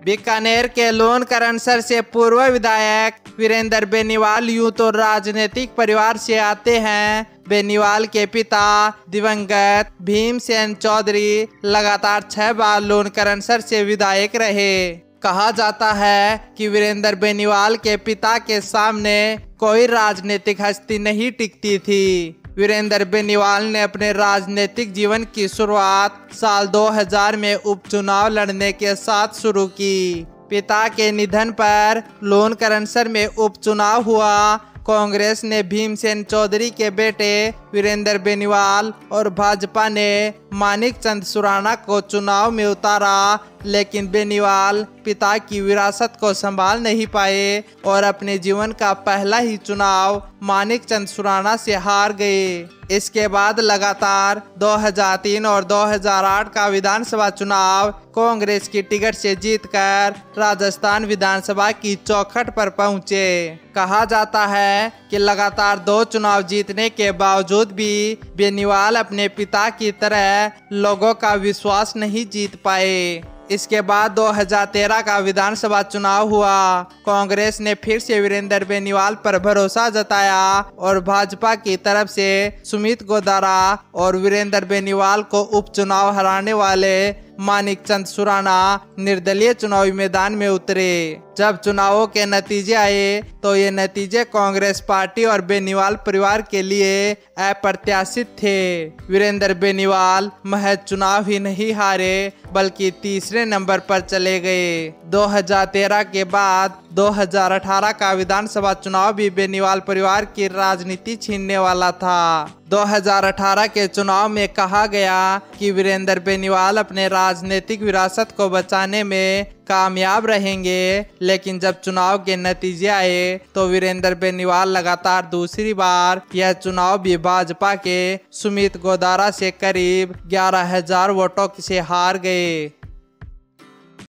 बीकानेर के लोन करनसर से पूर्व विधायक वीरेंद्र बेनीवाल यूं तो राजनीतिक परिवार से आते हैं। बेनीवाल के पिता दिवंगत भीमसेन चौधरी लगातार 6 बार लोन करनसर से विधायक रहे। कहा जाता है कि वीरेंद्र बेनीवाल के पिता के सामने कोई राजनीतिक हस्ती नहीं टिकती थी। वीरेंद्र बेनीवाल ने अपने राजनीतिक जीवन की शुरुआत साल 2000 में उपचुनाव लड़ने के साथ शुरू की। पिता के निधन पर लोन करनसर में उपचुनाव हुआ। कांग्रेस ने भीमसेन चौधरी के बेटे वीरेंद्र बेनीवाल और भाजपा ने मानिक चंद सुराणा को चुनाव में उतारा, लेकिन बेनीवाल पिता की विरासत को संभाल नहीं पाए और अपने जीवन का पहला ही चुनाव मानिक चंद सुराणा से हार गए। इसके बाद लगातार 2003 और 2008 का विधानसभा चुनाव कांग्रेस की टिकट से जीतकर राजस्थान विधानसभा की चौखट पर पहुंचे। कहा जाता है कि लगातार 2 चुनाव जीतने के बावजूद भी बेनीवाल अपने पिता की तरह लोगों का विश्वास नहीं जीत पाए। इसके बाद 2013 का विधानसभा चुनाव हुआ। कांग्रेस ने फिर से वीरेंद्र बेनीवाल पर भरोसा जताया और भाजपा की तरफ से सुमित गोदारा और वीरेंद्र बेनीवाल को उपचुनाव हराने वाले मानिक चंद सुराणा निर्दलीय चुनावी मैदान में उतरे। जब चुनावों के नतीजे आए तो ये नतीजे कांग्रेस पार्टी और बेनीवाल परिवार के लिए अप्रत्याशित थे। वीरेंद्र बेनीवाल महज चुनाव ही नहीं हारे बल्कि तीसरे नंबर पर चले गए। 2013 के बाद 2018 का विधानसभा चुनाव भी बेनीवाल परिवार की राजनीति छीनने वाला था। 2018 के चुनाव में कहा गया कि वीरेंद्र बेनीवाल अपने राजनीतिक विरासत को बचाने में कामयाब रहेंगे, लेकिन जब चुनाव के नतीजे आए तो वीरेंद्र बेनीवाल लगातार दूसरी बार यह चुनाव भी भाजपा के सुमित गोदारा से करीब 11,000 वोटों से हार गए।